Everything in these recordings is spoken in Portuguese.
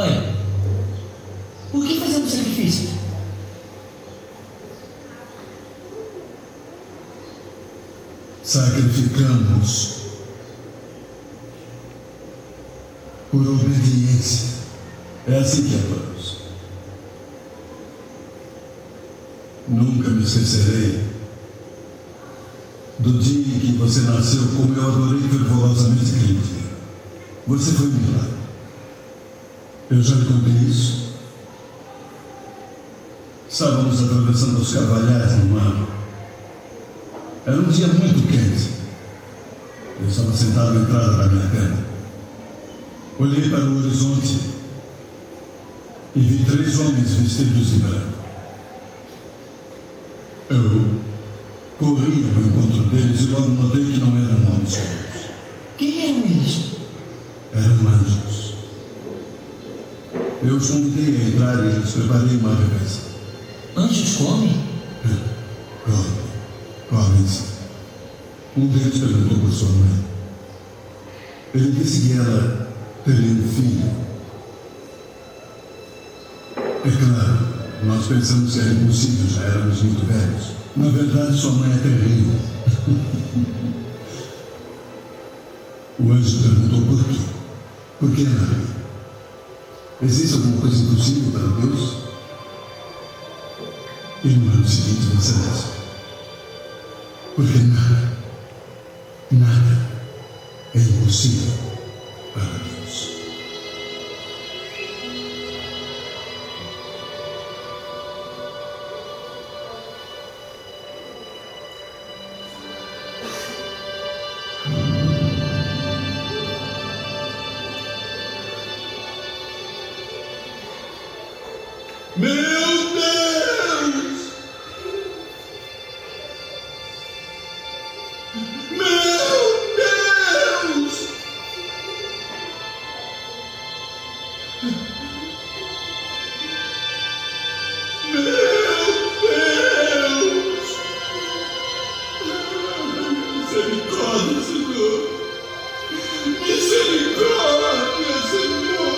Pai, por que fazemos sacrifício? Sacrificamos por obediência. É assim que adoramos. Nunca me esquecerei do dia em que você nasceu, como eu adorei fervorosamente aquele dia. Você foi um milagre. Eu já lhe contei isso. Estávamos atravessando os Carvalhais no mar. Era um dia muito quente. Eu estava sentado na entrada da minha tenda. Olhei para o horizonte e vi 3 homens vestidos de branco. Eu corri ao encontro deles e logo notei que não eram homens comuns. Quem eram eles? Eram anjos. Eu os convidei a entrar e lhes preparei uma refeição. Anjos comem? Comem-se. Um deles perguntou por sua mãe. Ele disse que ela teria um filho. É claro, nós pensamos que era impossível, já éramos muito velhos. Na verdade, sua mãe é terrível. O anjo perguntou por quê. Por que ela? Existe alguma coisa impossível para Deus? E no ano seguinte você disse. Porque nada é impossível para Deus. Meu Deus! Meu Deus! Meu Deus! Misericórdia, Senhor! Misericórdia, Senhor!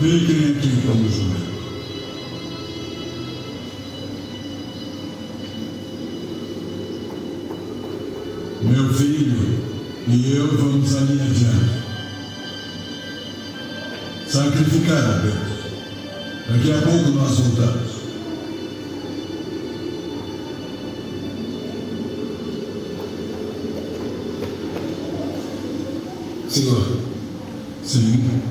Fiquem aqui, vamos ver. Meu filho e eu vamos ali adiante. Sacrificar a Deus. Daqui a pouco nós voltamos. Senhor. Sim.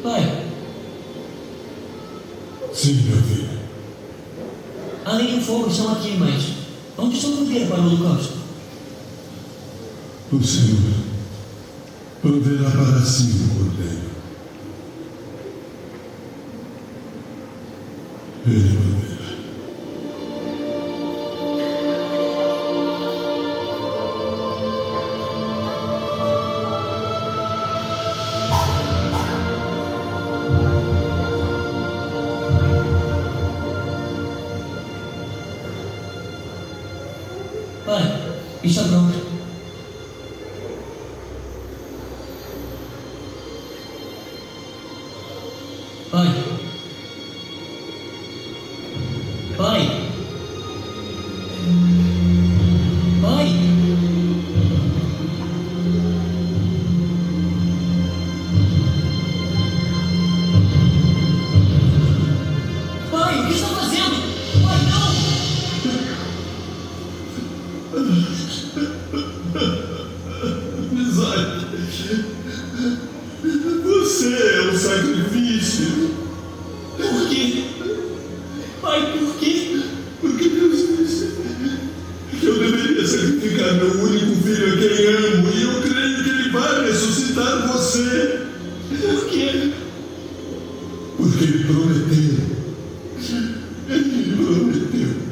Pai, Sim, meu filho. além do fogo estão aqui, mas onde está o cordeiro para o holocausto? O Senhor proverá para si o cordeiro. Ele proverá. Pai, está pronto. Pai! Pai! Pai, o que está fazendo? Pai, não! Isaac, você é o sacrifício. Por quê? Pai, por quê? Porque Deus disse que eu deveria sacrificar meu único filho a quem amo, e eu creio que Ele vai ressuscitar você. Por quê? Porque Ele prometeu. Ele prometeu.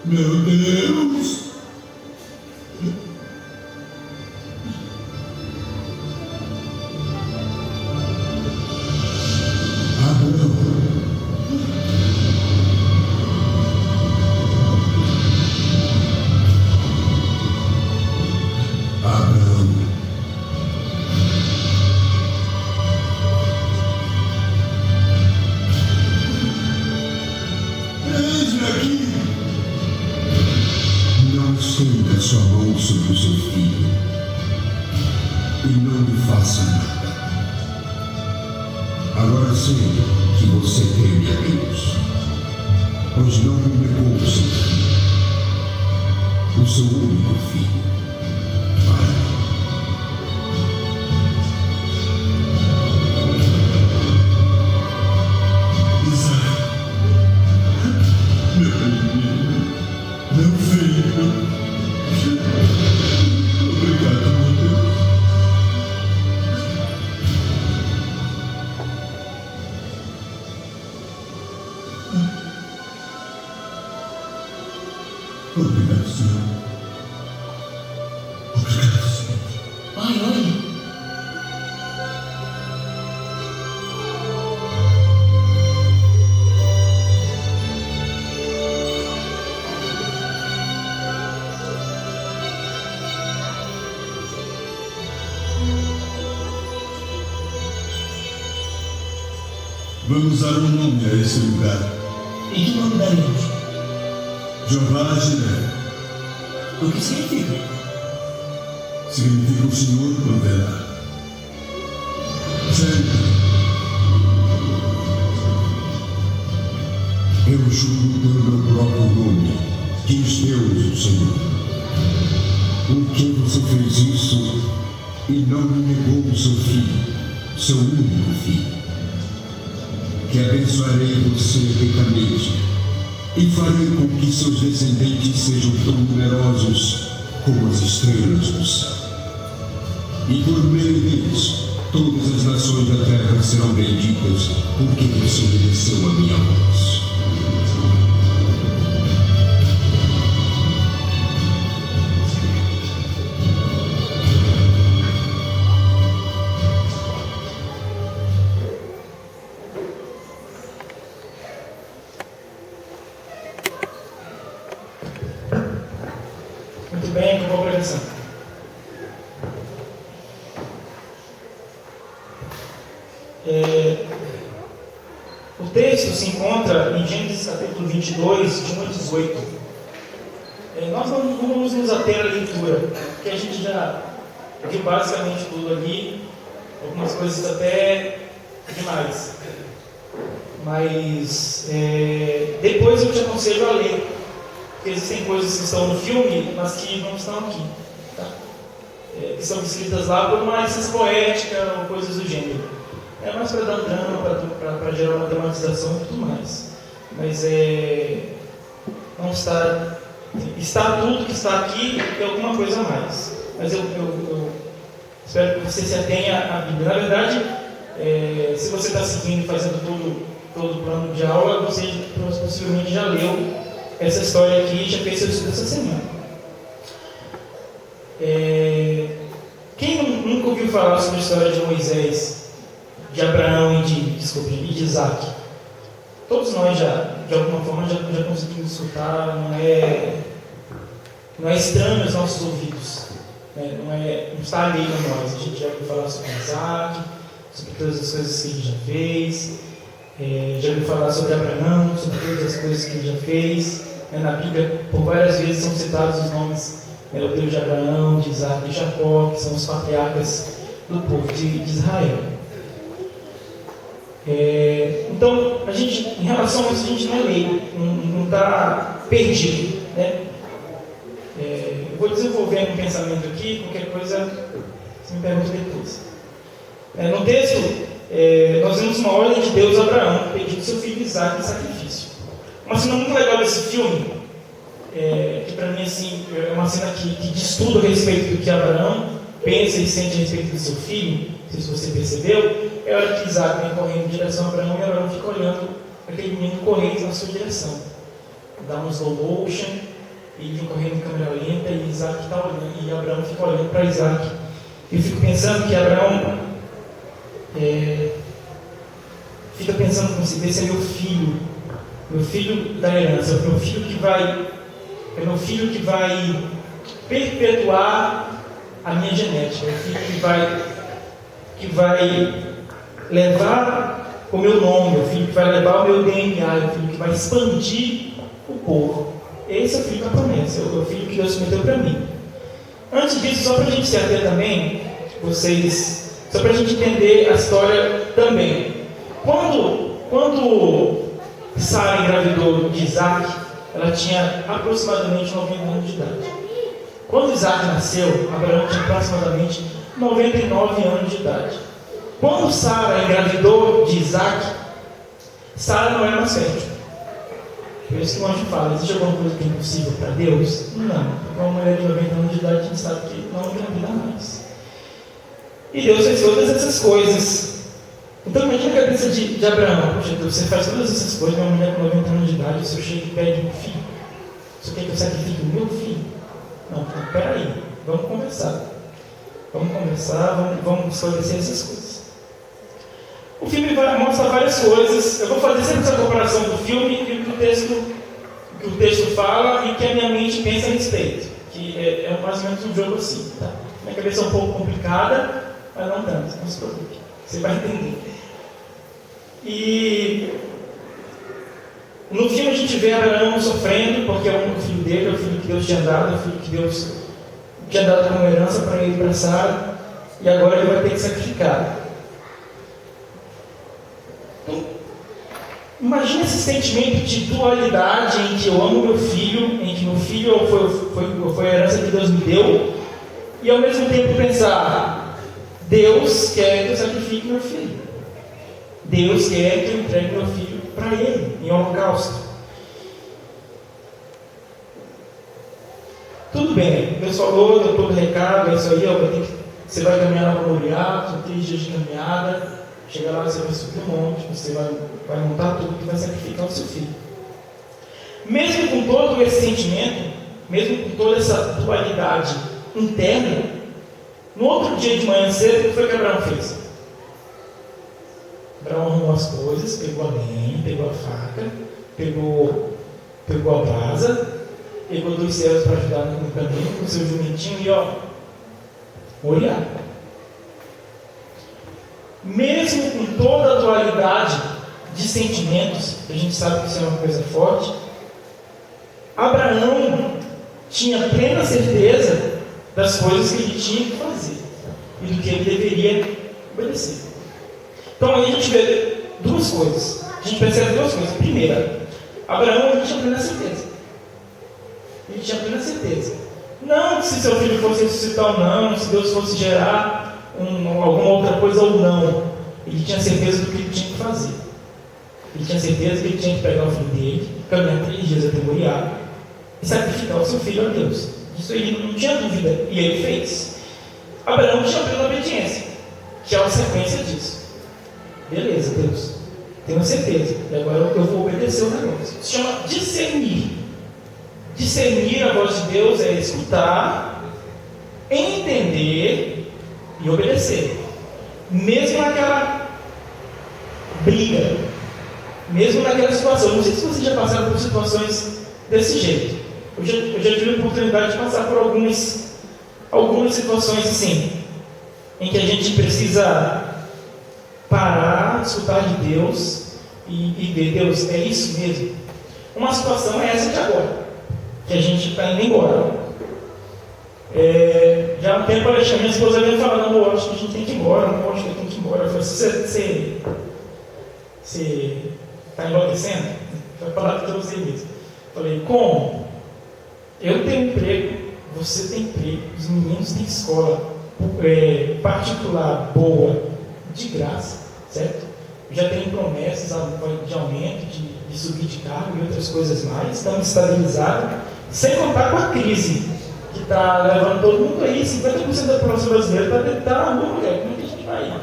Meu Deus! Abraão. Eis-me aqui. Não estenda sua mão sobre o seu filho e não lhe faça nada. Agora sei que você teme a Deus, pois não me negou o seu único filho. Pai. Meu filho. Obrigado, meu Deus. Obrigado, Senhor. Obrigado, Senhor. Pai, olhe! Vamos dar um nome a esse lugar. E que nome daremos? Jeová Jireh. O que significa? Significa o Senhor proverá. Sempre. Eu juro pelo meu próprio nome, diz Deus, o Senhor. Por que você fez isso e não me negou o seu filho, seu único filho? Que abençoarei você ricamente e farei com que seus descendentes sejam tão numerosos como as estrelas do céu. E por meio deles, todas as nações da terra serão benditas, porque você obedeceu a minha voz. Muito bem, com a pregação. O texto se encontra em Gênesis capítulo 22, de 1 a 18. Nós não vamos nos ater à leitura, porque a gente já viu basicamente tudo ali, algumas coisas até demais. Mas depois eu te aconselho a ler, porque existem coisas que estão no filme, mas que não estão aqui. Tá? Que são escritas lá por uma licença poética ou coisas do gênero. É mais para dar um drama, para gerar uma dramatização e tudo mais. Mas não está tudo que está aqui e alguma coisa a mais. Mas eu espero que você se atenha à Bíblia. Na verdade, se você está seguindo e fazendo todo o plano de aula, você possivelmente já leu essa história aqui e já fez seu estudo essa semana. Quem nunca ouviu falar sobre a história de Moisés, de Abraão e de Isaac? Todos nós já, de alguma forma, já conseguimos escutar, não é estranho aos nossos ouvidos, né? Não está alheio a nós. A gente já ouviu falar sobre Isaac, sobre todas as coisas que ele já fez, já ouviu falar sobre Abraão, sobre todas as coisas que ele já fez. Na Bíblia, por várias vezes são citados os nomes o Deus de Abraão, de Isaac e de Jacó, que são os patriarcas do povo de Israel. Então, em relação a isso, a gente não é leigo, não está perdido, né? Eu vou desenvolvendo um pensamento aqui, qualquer coisa você me pergunta depois. No texto, nós vemos uma ordem de Deus a Abraão, pedindo seu filho Isaac em sacrifício. Uma cena muito legal desse filme, que para mim assim, é uma cena que diz tudo a respeito do que Abraão pensa e sente a respeito do seu filho. Não sei se você percebeu. É a hora que Isaac vem correndo em direção a Abraão e Abraão fica olhando aquele menino correndo na sua direção. Dá um slow motion e vem correndo em câmera lenta e Isaac está olhando, e Abraão fica olhando para Isaac. Eu fico pensando que Abraão fica pensando como esse é meu filho da herança, é meu filho que vai perpetuar a minha genética, é o filho que vai levar o meu nome, é o filho que vai levar o meu DNA, é o filho que vai expandir o povo. Esse é o filho da promessa, é o filho que Deus prometeu para mim. Antes disso, só para a gente se ater também, só para a gente entender a história também. Quando Sara engravidou de Isaac, ela tinha aproximadamente 90 anos de idade. Quando Isaac nasceu, Abraão tinha aproximadamente 99 anos de idade. Quando Sara engravidou de Isaac, Sara não era mais fértil. Por isso que o anjo fala: existe alguma coisa que é impossível para Deus? Não. Porque uma mulher de 90 anos de idade, a gente sabe que não engravida mais. E Deus fez todas essas coisas. Então imagina a cabeça de Abraão: poxa, Deus, você faz todas essas coisas, uma mulher com 90 anos de idade, o senhor chega e pede um filho. Você quer que eu sacrifique o meu filho? Não, peraí, vamos conversar. Vamos esclarecer essas coisas. O filme mostra várias coisas. Eu vou fazer sempre essa comparação do filme e do que o texto fala e que a minha mente pensa a respeito. Que é mais ou menos um jogo assim. Tá? Minha cabeça é um pouco complicada, mas não tanto, não se preocupe. Você vai entender. E no filme a gente vê Abraão sofrendo, porque é o único filho dele, é o filho que Deus tinha dado, é o filho que Deus tinha dado como herança para ele e para Sara, e agora ele vai ter que sacrificar. Então, imagina esse sentimento de dualidade em que eu amo meu filho, em que meu filho foi a herança que Deus me deu, e ao mesmo tempo pensar: Deus quer que eu sacrifique meu filho. Deus quer que eu entregue meu filho para ele, em holocausto. Tudo bem, Deus falou, deu todo o recado, é isso aí, você vai caminhar na Moriá, são 3 dias de caminhada, chega lá, você vai subir um monte, você vai montar tudo e vai sacrificar o seu filho. Mesmo com todo esse sentimento, mesmo com toda essa dualidade interna, no outro dia de manhã cedo, o que foi que Abraão fez? Abraão arrumou as coisas, pegou a lenha, pegou a faca, pegou a brasa pegou 2 servos para ajudar no caminho, com o seu jumentinho e olhar. Mesmo com toda a dualidade de sentimentos, a gente sabe que isso é uma coisa forte, Abraão tinha plena certeza das coisas que ele tinha que fazer e do que ele deveria obedecer. Então aí a gente vê 2 coisas. A gente percebe 2 coisas. Primeira, Abraão ele tinha plena certeza. Ele tinha plena certeza. Não se seu filho fosse ressuscitar ou não, se Deus fosse gerar alguma outra coisa ou não. Ele tinha certeza do que ele tinha que fazer. Ele tinha certeza que ele tinha que pegar o filho dele, caminhar 3 dias até Moriá e sacrificar o seu filho a Deus. Isso ele não tinha dúvida. E ele fez. Abraão tinha plena obediência, que é uma sequência disso. Beleza, Deus, tenho certeza. E agora eu vou obedecer o negócio. Se chama discernir. Discernir a voz de Deus é escutar, entender e obedecer. Mesmo naquela briga, mesmo naquela situação. Não sei se vocês já passaram por situações desse jeito. Eu já tive a oportunidade de passar por algumas situações assim, em que a gente precisa parar, escutar de Deus e ver, Deus, é isso mesmo? Uma situação é essa de agora, que a gente está indo embora. Já há um tempo a minha esposa veio falando, eu acho que a gente tem que ir embora, não acho que eu tenho que ir embora. Eu falei, você está enlouquecendo? Foi a palavra que eu usei mesmo. Eu falei, como? Eu tenho emprego, você tem emprego, os meninos têm escola particular boa, de graça, certo? Já tem promessas de aumento, de subir de cargo e outras coisas mais, estamos estabilizados, sem contar com a crise que está levando todo mundo aí. 50% da população brasileira está na rua, mulher. Como é que a gente vai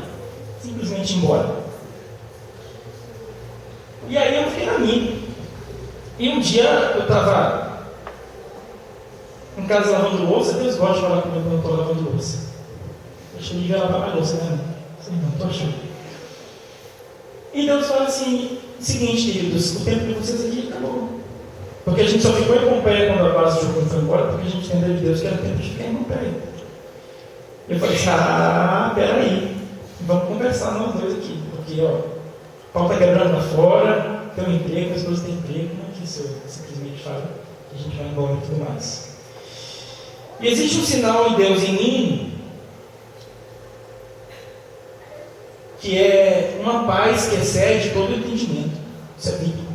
simplesmente embora? E aí eu fiquei na minha. E um dia eu estava em casa lavando louça. Deus gosta de falar comigo quando eu estou lavando louça. Deixa eu ligar lavar a louça, né? Não, estou achando. E Deus fala assim: seguinte, queridos, o tempo de vocês aqui acabou. Porque a gente só ficou em Pompeia quando a base de Jocum foi embora, porque a gente entendeu de Deus que era tempo de ficar em Pompeia. Eu falei assim: peraí, vamos conversar nós dois aqui, porque o pau está quebrando lá fora, tem um emprego, as pessoas têm emprego, não é que isso simplesmente fala que a gente vai embora e tudo mais. E existe um sinal de Deus em mim, que é uma paz que excede todo o entendimento. Isso é bíblico.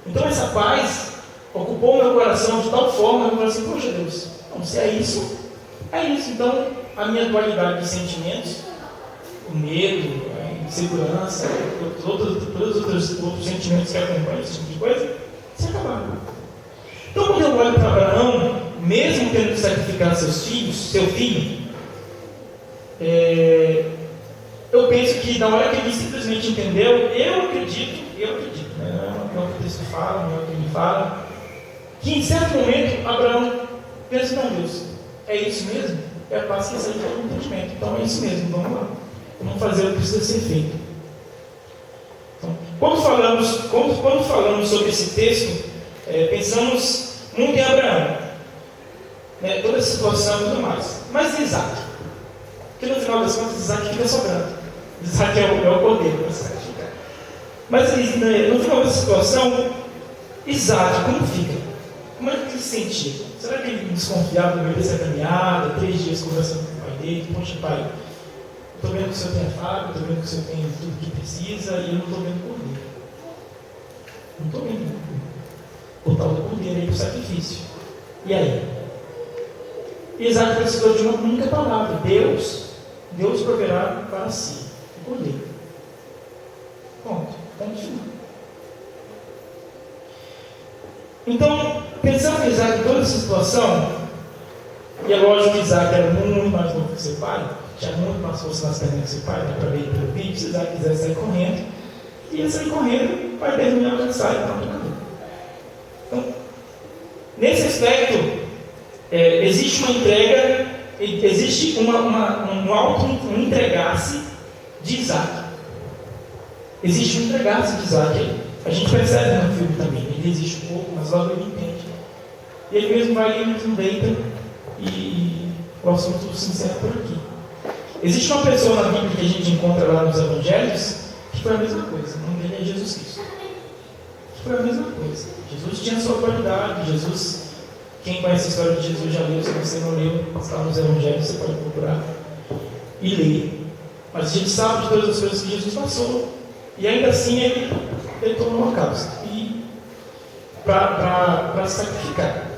Então essa paz ocupou o meu coração de tal forma que eu falei assim: poxa Deus, não, se é isso, é isso. Então a minha dualidade de sentimentos, o medo, a insegurança, todos os outros sentimentos que acompanham esse tipo de coisa, se acabaram. Então quando eu olho para Abraão, mesmo tendo que sacrificar seu filho, eu penso que na hora que ele simplesmente entendeu, eu acredito, né? Não é o que o texto fala, não é o que ele fala, que em certo momento Abraão pensa: não, Deus, é isso mesmo? É a paz que sai de todo entendimento. Então é isso mesmo, vamos lá, vamos fazer o que precisa ser feito. Então, quando falamos sobre esse texto, pensamos muito em Abraão, né? Toda essa situação e tudo mais. Mas Isaac, que no final das contas Isaac fica sobrando. Isaac é o cordeiro para sacrificar. Mas no final da situação, Isaac, como fica? Como é que ele se sentia? Será que ele desconfiava no meio dessa caminhada, 3 dias conversando com o pai dele? Poxa, pai, eu estou vendo que o senhor tem a fábrica, estou vendo que o senhor tem tudo que precisa e eu não estou vendo o cordeiro. Não estou vendo o tal do cordeiro aí para o sacrifício. E aí? Isaac precisou de uma única palavra: Deus proverá para si o cordeiro. Ponto. Continua. Então, pensando em Isaac em toda essa situação, e é lógico que Isaac era muito mais novo que seu pai, tinha muito mais força nas pernas que seu pai, dá para ver pelo vídeo. Se Isaac quisesse sair correndo, ia sair correndo, o pai dele não ia alcançar e pronto, acabou. Então, nesse aspecto, existe uma entrega, existe um entregar-se de Isaac. Existe um entregar-se de Isaac. A gente percebe no filme também, ele existe um pouco, mas logo ele entende E ele mesmo vai, ele mesmo deita, e o assunto se encerra por aqui. Existe uma pessoa na Bíblia que a gente encontra lá nos Evangelhos, que foi a mesma coisa. O nome dele é Jesus Cristo. Foi a mesma coisa. Jesus tinha a sua qualidade. Jesus, quem conhece a história de Jesus já leu. Se você não leu, está nos Evangelhos, você pode procurar e ler. Mas a gente sabe de todas as coisas que Jesus passou. E ainda assim ele tomou uma causa para se sacrificar.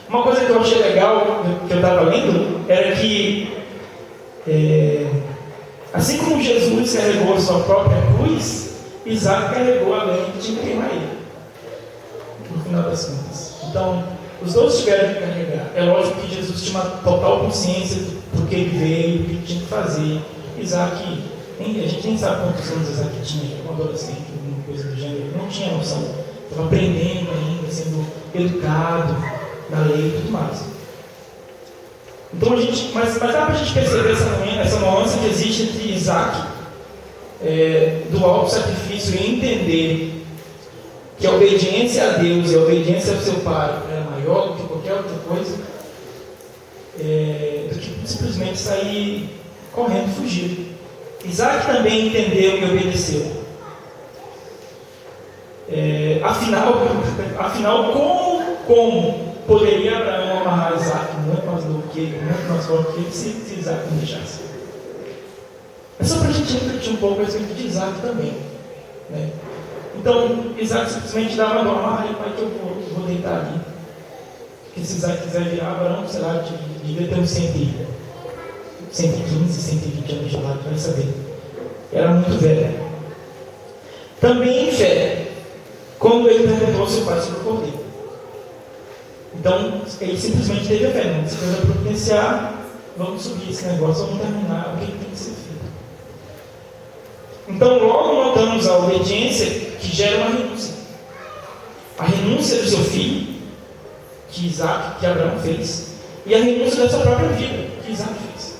Uma coisa que eu achei legal, que eu estava lendo, era que assim como Jesus carregou a sua própria cruz, Isaac carregou a lenha que tinha que queimar ele, no final das contas. Então, os dois tiveram que carregar. É lógico que Jesus tinha uma total consciência do que ele veio, do que ele tinha que fazer. Isaac, a gente nem sabe quantos anos Isaac tinha, como adolescente, alguma coisa do gênero. Ele não tinha noção. Estava aprendendo ainda, sendo educado na lei e tudo mais. Então mas dá para a gente perceber essa nuance que existe entre Isaac, do alto sacrifício, e entender que a obediência a Deus e a obediência ao seu pai era maior do que qualquer outra coisa, do que simplesmente sair correndo, fugir. Isaac também entendeu e obedeceu. Afinal, como poderia Abraão amarrar Isaac muito mais novo que ele, muito mais forte que ele, se Isaac não deixasse? É só para a gente refletir um pouco a respeito de Isaac também, né? Então, Isaac simplesmente dá uma dor, pai, que eu vou deitar ali. Porque se Isaac quiser virar Abraão, sei lá, devia ter uns 115, 120 anos de idade, vai saber. Era muito velho. Também em fé, quando ele perguntou ao seu pai sobre o cordeiro. Então, ele simplesmente teve a fé, não precisa providenciar, vamos subir esse negócio, vamos terminar o que tem que ser feito. Então, logo notamos a obediência que gera uma renúncia. A renúncia do seu filho, que Abraão fez, e a renúncia da sua própria vida, que Isaac fez.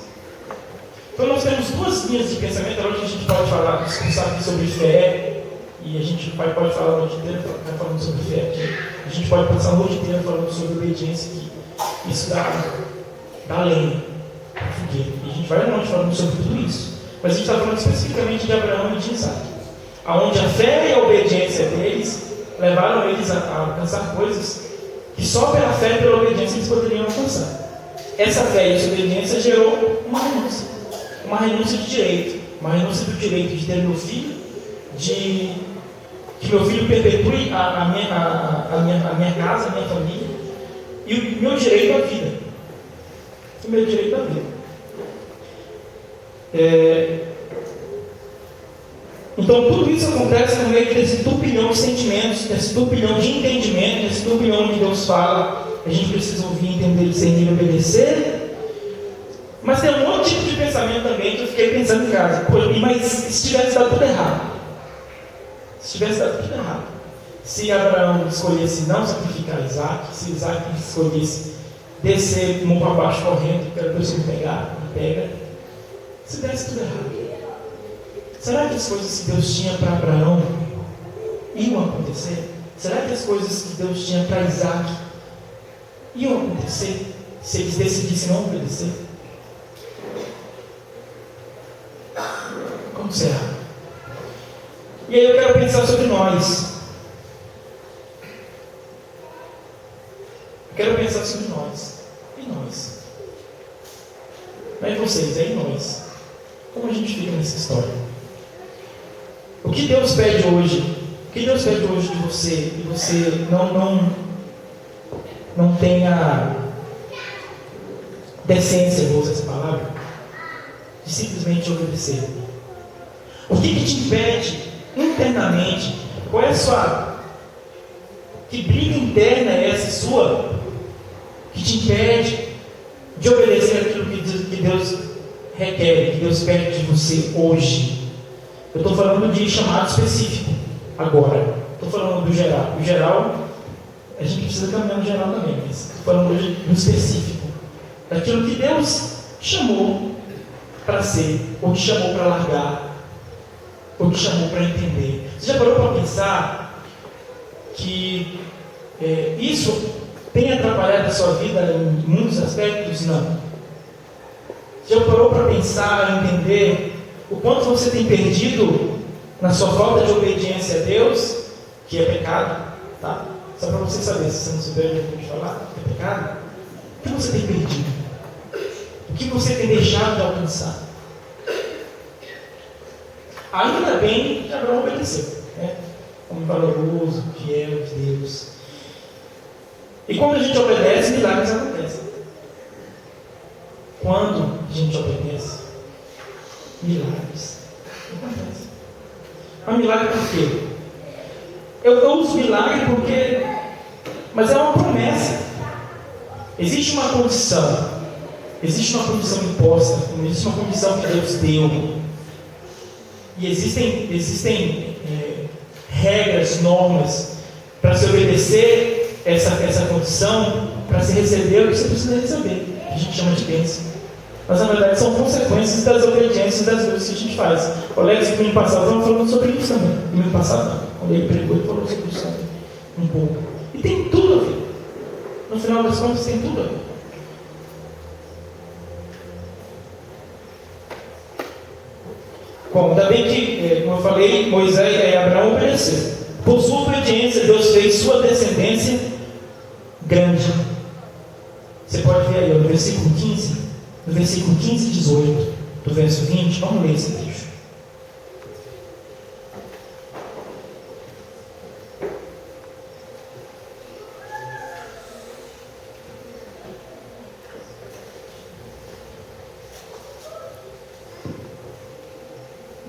Então, nós temos duas linhas de pensamento. Hoje a gente pode discursar aqui sobre fé, e a gente pode falar a noite inteira falando sobre fé aqui. A gente pode passar a noite inteira falando sobre obediência, que isso dá lenha para a fogueira. E a gente vai à noite falando sobre tudo isso. Mas a gente está falando especificamente de Abraão e de Isaac, onde a fé e a obediência deles levaram eles a alcançar coisas que só pela fé e pela obediência eles poderiam alcançar. Essa fé e essa obediência gerou uma renúncia de direito, uma renúncia do direito de ter meu filho, de que meu filho perpetue a minha casa, a minha família, e o meu direito à vida. O meu direito à vida. Então tudo isso acontece no meio desse turbilhão de sentimentos, desse turbilhão de entendimento, desse turbilhão que Deus fala. A gente precisa ouvir, entender, discernir e obedecer. Mas tem um outro tipo de pensamento também que eu fiquei pensando em casa. Mas se tivesse dado tudo errado? Se Abraão escolhesse não sacrificar Isaac, se Isaac escolhesse descer mão para baixo correndo, que a pessoa me pega, se desse tudo errado, será que as coisas que Deus tinha para Abraão iam acontecer? Será que as coisas que Deus tinha para Isaac iam acontecer se eles decidissem não obedecer? Como será? E aí eu quero pensar sobre nós. E nós? Não é vocês, é em nós. Como a gente fica nessa história? O que Deus pede hoje? O que Deus pede hoje de você? E você não tenha decência, vou usar essa palavra, de simplesmente obedecer. O que te impede internamente? Qual é a sua... Que briga interna é essa sua que te impede de obedecer aquilo que Deus requer, que Deus pede de você hoje? Eu estou falando de chamado específico agora. Estou falando do geral. O geral, a gente precisa caminhar no geral também, mas estou falando hoje do específico. Daquilo que Deus chamou para ser, ou que chamou para largar, ou que chamou para entender. Você já parou para pensar que isso tem atrapalhado a sua vida em muitos aspectos? Não. Já parou para pensar, entender o quanto você tem perdido na sua falta de obediência a Deus, que é pecado, tá? Só para você saber, se você não souber o que eu vou te falar, que é pecado. O que você tem perdido? O que você tem deixado de alcançar? Ainda bem que Abraão obedeceu, né? Homem valoroso, fiel de Deus. E quando a gente obedece, milagres acontecem. Quando a gente obedece, milagres acontecem. Mas milagre por quê? Eu uso milagre porque... Mas é uma promessa. Existe uma condição. Existe uma condição imposta. Existe uma condição que Deus deu. E existem regras, normas para se obedecer essa condição, para se receber o que você precisa receber. Que a gente chama de bênção. Mas na verdade são consequências das obediências das coisas que a gente faz. O Alex, no ano passado, estava falando sobre isso também. No ano passado, não. Quando ele pregou, ele falou sobre isso também. Um pouco. E tem tudo a ver. No final das contas, tem tudo a ver. Bom, ainda bem que, como eu falei, Moisés e Abraão obedeceram. Por sua obediência, Deus fez sua descendência grande. Você pode ver aí no versículo 15, no versículo 15 e 18, do verso 20, vamos ler esse trecho.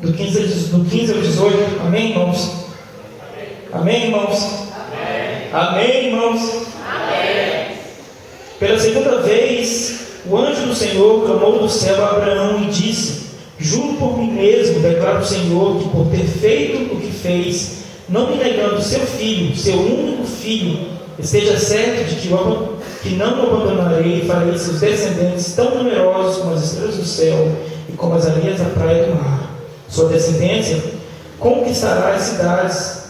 Do 15 ao 18, amém, irmãos? Amém, irmãos? Amém, amém, irmãos? Amém. Pela segunda vez, o anjo do Senhor clamou do céu a Abraão e disse: juro por mim mesmo, declara o Senhor, que por ter feito o que fez, não me negando seu filho, seu único filho, esteja certo de que não o abandonarei e farei seus descendentes tão numerosos como as estrelas do céu e como as areias da praia do mar. Sua descendência conquistará as cidades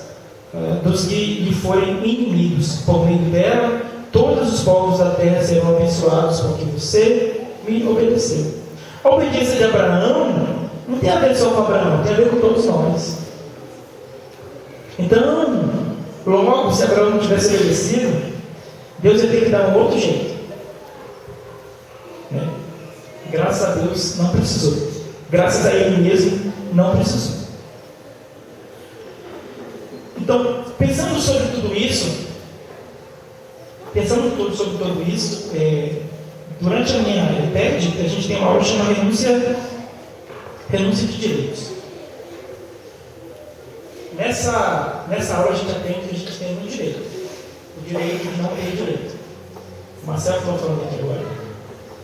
dos que lhe forem inimigos. Por meio dela, todos os povos da terra serão abençoados, porque você me obedeceu. A obediência de Abraão não tem a ver só com Abraão, tem a ver com todos nós. Então, logo, se Abraão não tivesse obedecido, Deus ia ter que dar um outro jeito, né? Graças a Deus não precisou. Graças a Ele mesmo não precisou. Então, pensando sobre tudo isso, durante a minha TED, a gente tem uma aula chamada renúncia de direitos. Nessa aula a gente aprende que a gente tem um direito. O direito de não ter direito. O Marcelo estava falando aqui agora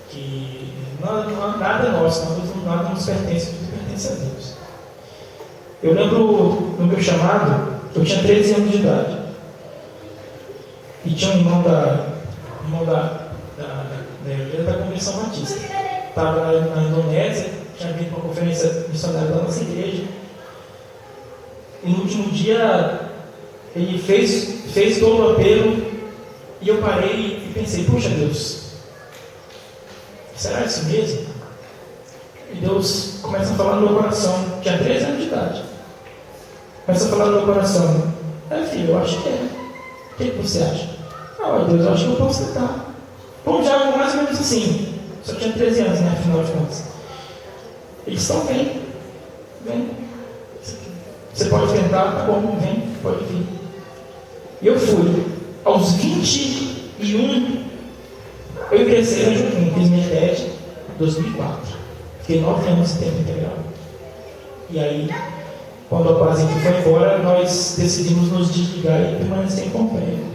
que nada é nosso, nada nos pertence, tudo pertence a Deus. Eu lembro no meu chamado, eu tinha 13 anos de idade. E tinha um irmão da Convenção Batista. Estava na Indonésia, tinha vindo para uma conferência missionária da nossa igreja. E no último dia, ele fez todo o apelo. E eu parei e pensei: puxa Deus, será isso mesmo? E Deus começa a falar no meu coração. Tinha 13 anos de idade. Começa a falar no meu coração: filho, eu acho que é. O que você acha? Deus, eu acho que eu posso tentar. Bom, já algo mais ou menos assim. Só tinha 13 anos, né? Afinal de contas. Eles estão, vem. Você pode tentar, tá bom, vem, pode vir. E eu fui. Aos 21, eu ingressei na Juquim, fiz minha TED em 2004. Fiquei 9 anos em tempo integral. E aí, quando a Paz foi embora, nós decidimos nos desligar e permanecer em Pompeia.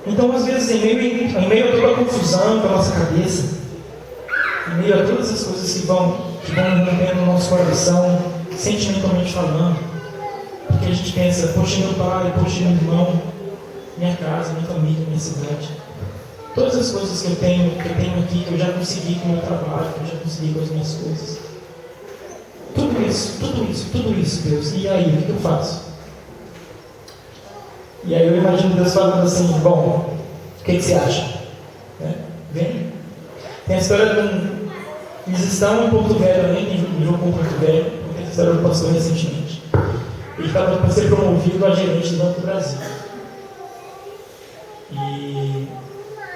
Então, às vezes, em meio a toda a confusão da nossa cabeça, em meio a todas as coisas que vão rompendo no nosso coração, sentimentalmente falando, porque a gente pensa: poxa, meu pai, poxa, meu irmão, minha casa, minha família, minha cidade, todas as coisas que eu tenho aqui, que eu já consegui com o meu trabalho, que eu já consegui com as minhas coisas, tudo isso, Deus, e aí, o que eu faço? E aí eu imagino Deus falando assim, bom, o que você acha? Né? Vem. Tem a história de eles estão em Porto Velho, nem em Jogo com Porto Velho, porque eles fizeram o pastor recentemente. Ele estava para ser promovido a gerente do Banco do Brasil. E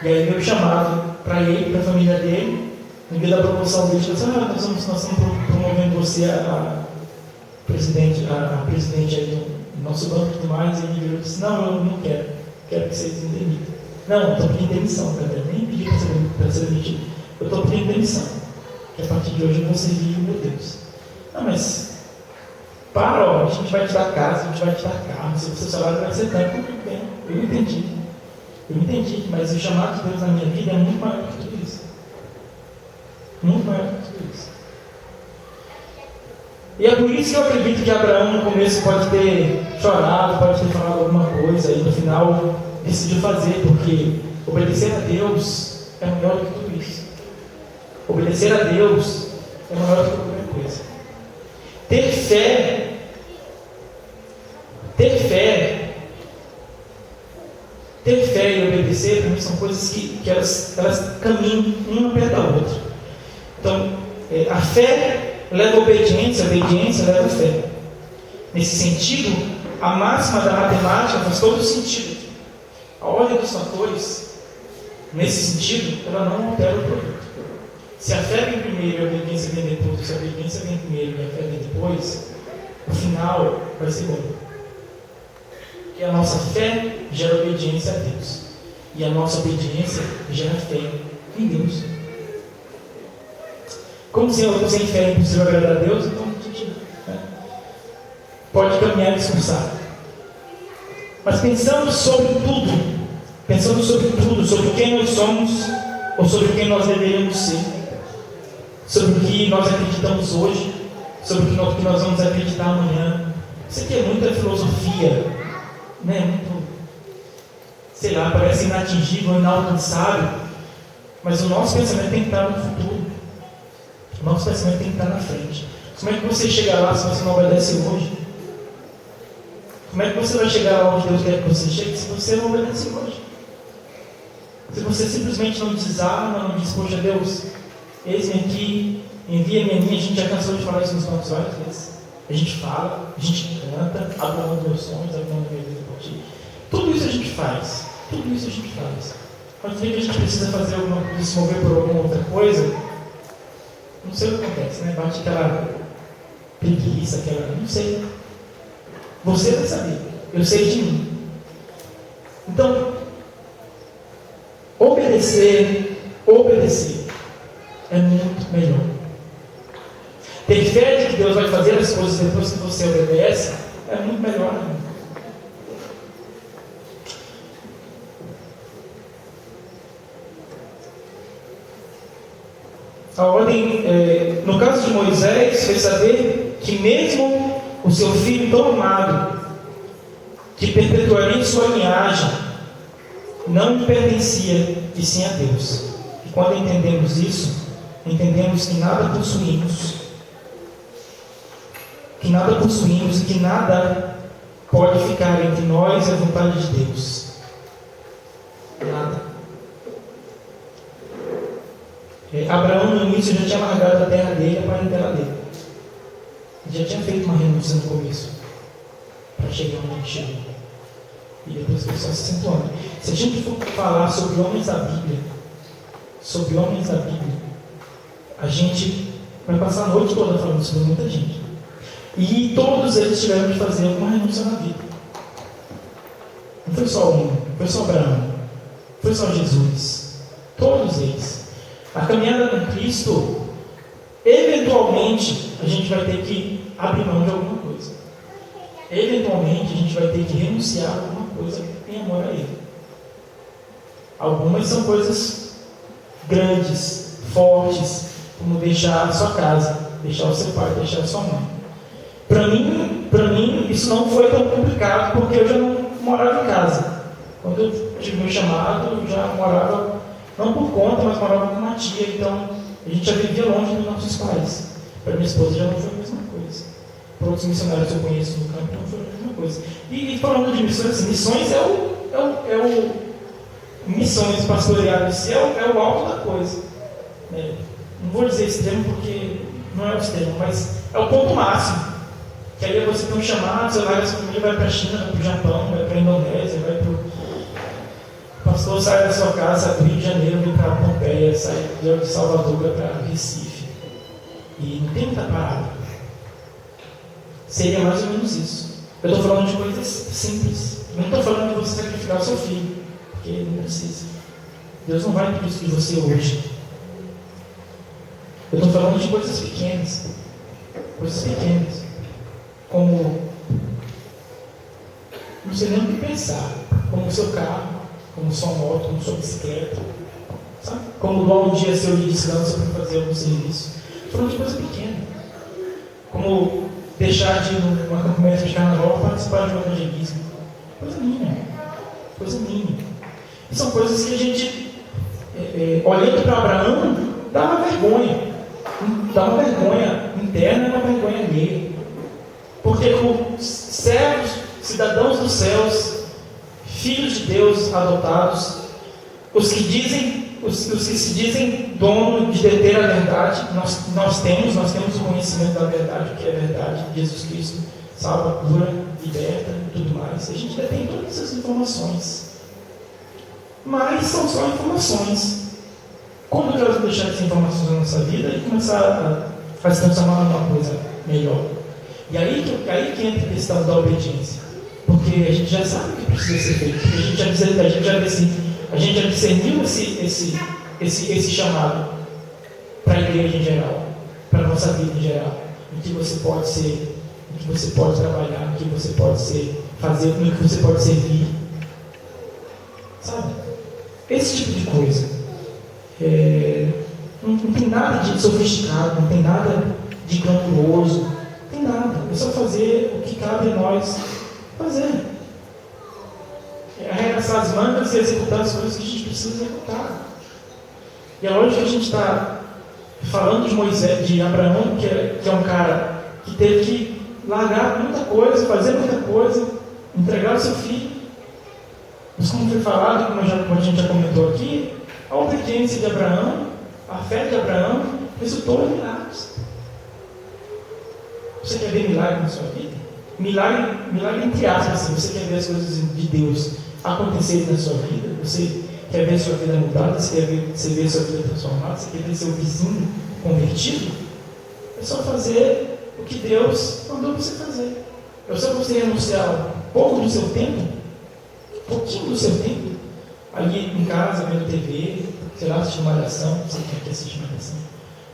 aí veio chamado para ele, para a família dele, no dia da promoção dele, ele disse, nós estamos promovendo você a presidente aí do nosso banco e tudo mais. E ele virou e disse, não, eu não quero que vocês me demitam. Não, eu estou pedindo demissão, cara. Nem pedi para ser demitido. Eu estou pedindo demissão. Que a partir de hoje eu vou servir o meu Deus. Não, mas a gente vai te dar casa, a gente vai te dar carro, se o seu salário vai ser tanto, tudo bem. Eu entendi, mas o chamado de Deus na minha vida é muito maior que tudo isso. Muito maior que tudo isso. E é por isso que eu acredito que Abraão no começo pode ter chorado, pode ter falado alguma coisa, e no final decidiu fazer, porque obedecer a Deus é maior do que tudo isso. Obedecer a Deus é maior do que qualquer coisa. Ter fé e obedecer, para mim, são coisas que elas caminham uma perto da outra. Então, a fé leva a obediência leva a fé. Nesse sentido, a máxima da matemática faz todo sentido. A ordem dos fatores, nesse sentido, ela não altera o produto. Se a fé vem primeiro e a obediência vem depois, se a obediência vem primeiro e a fé vem depois, o final vai ser bom. Porque a nossa fé gera obediência a Deus. E a nossa obediência gera fé em Deus. Como sem fé é impossível agradar a Deus, então a gente pode caminhar e discursar. Mas pensando sobre tudo, sobre quem nós somos ou sobre quem nós deveríamos ser, sobre o que nós acreditamos hoje, sobre o que nós vamos acreditar amanhã. Isso aqui é muita filosofia, né? Muito, sei lá, parece inatingível, inalcançável, mas o nosso pensamento tem que estar no futuro. O nosso pensamento tem que estar na frente. Como é que você chega lá se você não obedece hoje? Como é que você vai chegar lá onde Deus quer que você chegue se você não obedece hoje? Se você simplesmente não desarma, não diz, poxa Deus, eis-me aqui, envia-me a mim. A gente já cansou de falar isso nos bancos várias vezes. A gente fala, a gente canta, abre mão dos meus sonhos, abre mão do meu desejo por ti. Tudo isso a gente faz. Mas no dia que a gente precisa fazer alguma coisa, se mover por alguma outra coisa, não sei o que acontece, né? Bate aquela preguiça, não sei. Você vai saber. Eu sei de mim. Então, obedecer é muito melhor. Ter fé de que Deus vai fazer as coisas depois que você obedece é muito melhor. A ordem, no caso de Moisés, fez saber que mesmo o seu filho tão amado, que perpetuaria sua linhagem, não lhe pertencia, e sim a Deus. E quando entendemos isso, entendemos que nada possuímos e que nada pode ficar entre nós e a vontade de Deus. Nada. Abraão no início já tinha largado a terra dele e a parentela dele. Ele já tinha feito uma renúncia no começo para chegar onde ele chegou. E depois foi só se acentuando. Se a gente for falar sobre homens da Bíblia, a gente vai passar a noite toda falando sobre muita gente. E todos eles tiveram que fazer alguma renúncia na vida. Não foi só um, não foi só Abraão, não foi só Jesus. Todos eles. A caminhada com Cristo, eventualmente, a gente vai ter que abrir mão de alguma coisa. Eventualmente, a gente vai ter que renunciar a alguma coisa em amor a Ele. Algumas são coisas grandes, fortes, como deixar a sua casa, deixar o seu pai, deixar a sua mãe. Para mim, isso não foi tão complicado, porque eu já não morava em casa. Quando eu tive meu chamado, eu já morava, não por conta, mas morava com uma tia, então a gente já vivia longe dos nossos pais. Para minha esposa já não foi a mesma coisa. Para outros missionários que eu conheço no campo, não foi a mesma coisa. E falando de missões, assim, missões missões pastoreais é o alto da coisa. Não vou dizer extremo porque não é o extremo, mas é o ponto máximo. Que aí você tem um chamado, você larga a sua família, vai para a China, vai para o Japão, vai para a Indonésia, vai para o pastor, sai da sua casa, do Rio de Janeiro, vem para Pompeia, sai de Salvador, vai para Recife. E não tem muita parada. Seria mais ou menos isso. Eu estou falando de coisas simples. Eu não estou falando de você sacrificar o seu filho, porque não precisa. Deus não vai pedir isso de você hoje. Eu estou falando de coisas pequenas. Coisas pequenas. Como, não sei nem o que pensar, como o seu carro, como sua moto, como sua bicicleta, sabe? Como doar um dia seu de descanso para fazer algum serviço. Estou falando de coisa pequena. Como deixar de ir num acampamento de carnaval para participar de um evangelismo. Coisa mínima. Coisa mínima. E são coisas que a gente, olhando para Abraão, dá uma vergonha. Dá uma vergonha interna e uma vergonha alheia. Porque como servos, cidadãos dos céus, filhos de Deus adotados, os que se dizem dono de deter a verdade, nós temos o conhecimento da verdade, o que é verdade, Jesus Cristo salva, cura, liberta e tudo mais. A gente detém todas essas informações. Mas são só informações. Quando nós vamos deixar essas informações na nossa vida e começar a se transformar numa coisa melhor? E aí que entra a questão da obediência. Porque a gente já sabe o que precisa ser feito. A gente já discerniu esse chamado para a igreja em geral, para a nossa vida em geral. O que você pode ser, o que você pode trabalhar, o que você pode fazer, o que você pode servir. Sabe? Esse tipo de coisa. Não tem nada de sofisticado, não tem nada de glamuroso. Não tem nada, é só fazer o que cabe a nós fazer. Arregaçar as mangas e executar as coisas que a gente precisa executar. E é lógico que a gente está falando de Moisés, de Abraão, que é um cara que teve que largar muita coisa, fazer muita coisa, entregar o seu filho. Mas como foi falado, como a gente já comentou aqui, a obediência de Abraão, a fé de Abraão, resultou em milagres. Você quer ver milagre na sua vida? Milagre entre aspas, assim. Você quer ver as coisas de Deus acontecerem na sua vida? Você quer ver sua vida mudada? Você quer ver sua vida transformada? Você quer ver seu vizinho convertido? É só fazer o que Deus mandou você fazer. É só você renunciar um pouco do seu tempo, um pouquinho do seu tempo, ali em casa, vendo TV, sei lá, assistindo malhação, você quer assistir malhação,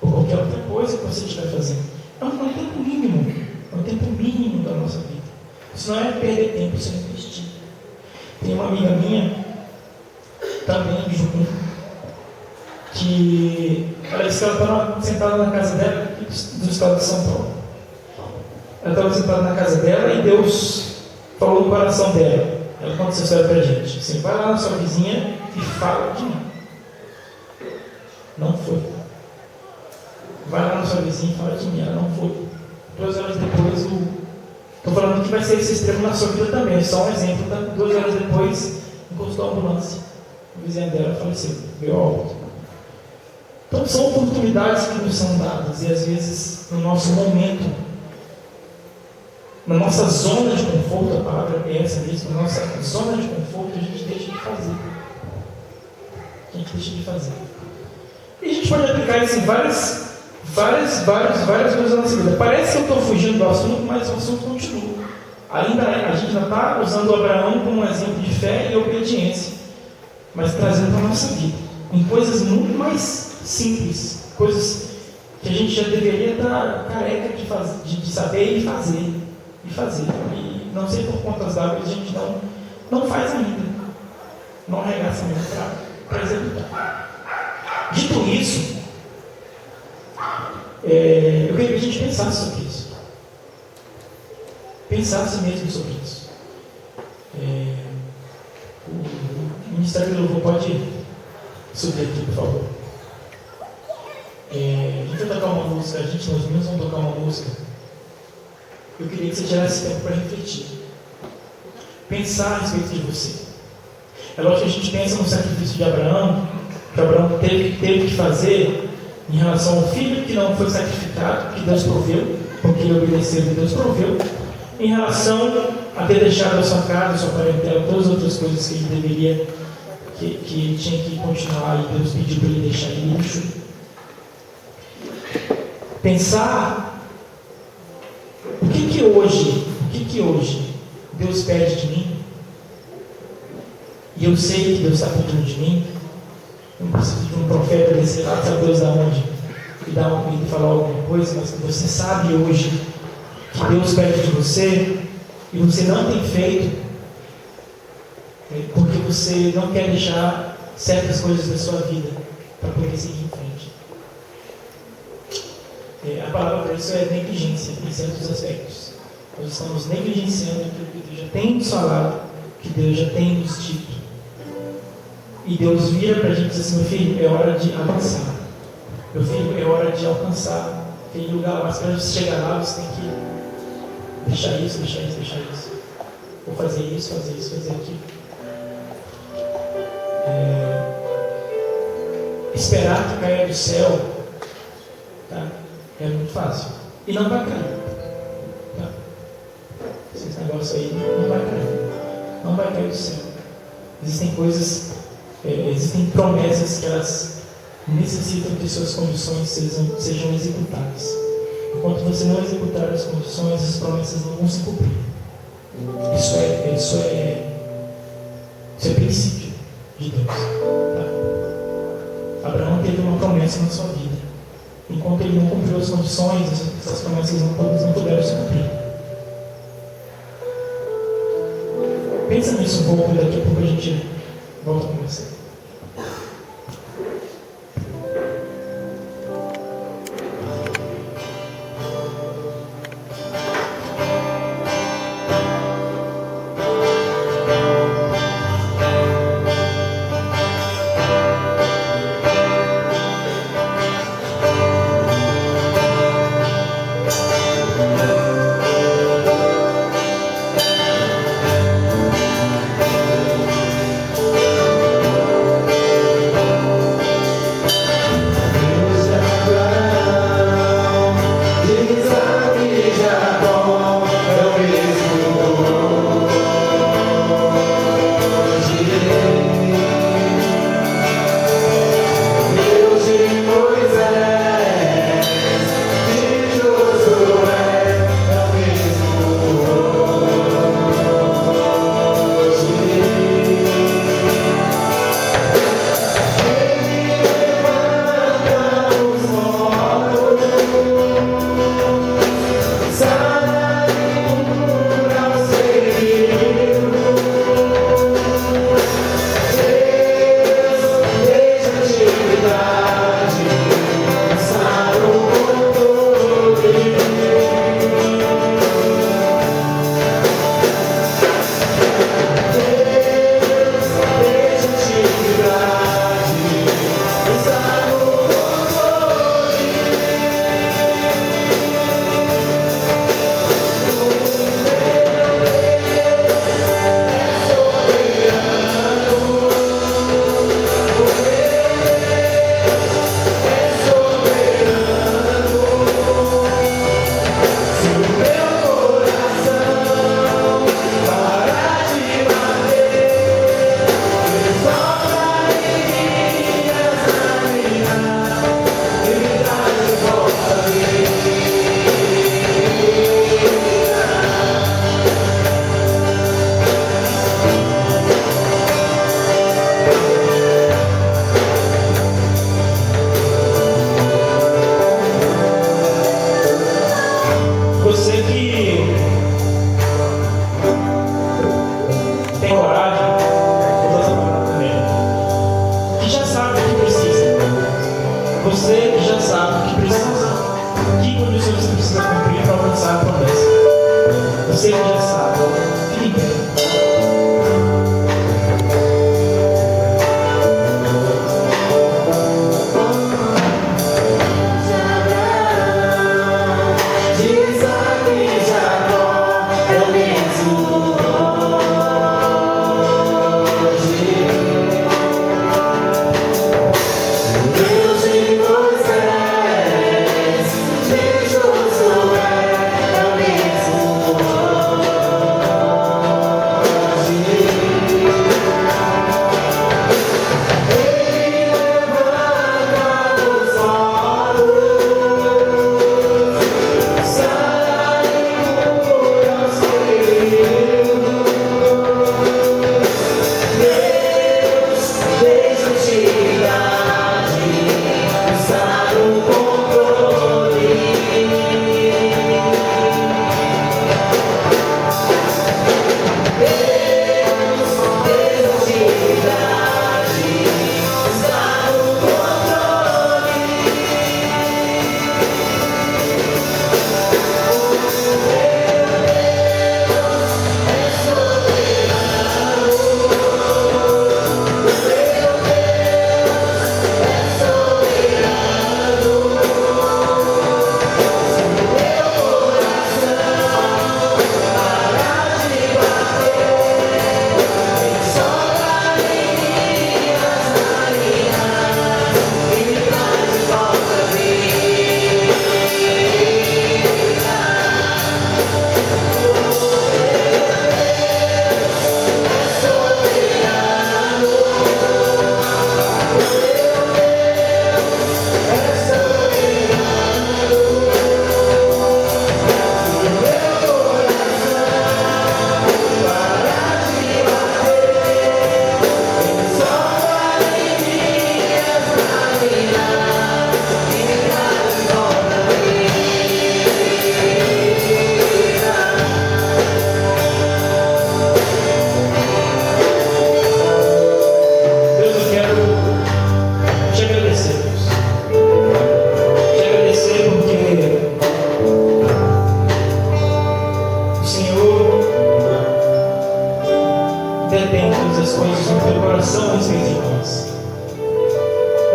ou qualquer outra coisa que você estiver fazendo. É um tempo mínimo. É um tempo mínimo da nossa vida. Isso não é perder tempo, isso é investir. Tem uma amiga minha, também de Jucum, que ela disse que ela estava sentada na casa dela, do estado de São Paulo. Ela estava sentada na casa dela e Deus falou no coração dela. Ela conta essa história pra gente. Assim, vai lá na sua vizinha e fala de mim. Não foi. Vai lá na sua vizinha e fala de mim. Ela não foi. 2 horas depois, estou falando que vai ser esse extremo na sua vida também. Só um exemplo. 2 horas depois, encostou a ambulância. A vizinha dela faleceu. Veio a óbito. Então, são oportunidades que nos são dadas. E às vezes, no nosso momento, na nossa zona de conforto, a palavra é essa mesmo, na nossa zona de conforto, a gente deixa de fazer. A gente deixa de fazer. E a gente pode aplicar isso em várias coisas da nossa vida. Parece que eu estou fugindo do assunto, mas o assunto continua. A gente ainda está usando o Abraão como um exemplo de fé e obediência, mas trazendo para a nossa vida, em coisas muito mais simples, coisas que a gente já deveria estar careca de saber e fazer. E não sei por quantas d'água a gente não faz ainda. Não arregaça mesmo para executar. Dito isso, eu queria que a gente pensasse sobre isso. Pensasse mesmo sobre isso. O Ministério do Louvor pode subir aqui, por favor. A gente vai tocar uma música, nós mesmos vamos tocar uma música. Eu queria que você tirasse tempo para refletir. pensar a respeito de você. É lógico que a gente pensa no sacrifício de Abraão, que Abraão teve que fazer em relação ao filho que não foi sacrificado, que Deus proveu, porque ele obedeceu e Deus proveu, em relação a ter deixado a sua casa, a sua parentela, todas as outras coisas que ele deveria, que ele tinha que continuar, e Deus pediu para ele deixar de luxo. Pensar o que hoje Deus pede de mim, e eu sei que Deus está pedindo de mim. Não preciso de um profeta descer lá, sabe Deus aonde, e falar alguma coisa, mas que você sabe hoje que Deus pede de você e você não tem feito, porque você não quer deixar certas coisas da sua vida para poder seguir em frente. A palavra para isso é negligência em certos aspectos. Nós estamos negligenciando aquilo que Deus já tem nos falado, que Deus já tem nos dito. E Deus vira para a gente e diz assim: meu filho, é hora de avançar. Meu filho, é hora de alcançar aquele lugar lá. Mas para você chegar lá, você tem que deixar isso. Vou fazer isso, fazer aquilo. Esperar que caia do céu, tá? É muito fácil. E não vai cair. Tá? Esse negócio aí não vai cair. Não vai cair do céu. Existem coisas, existem promessas que elas necessitam que suas condições sejam executadas. Enquanto você não executar as condições, as promessas não vão se cumprir. Isso é princípio de Deus. Tá? Abraão teve uma promessa na sua vida. Enquanto ele não cumpriu as condições, essas promessas não puderam se cumprir. Pensa nisso um pouco, daqui a pouco a gente volta a conversar.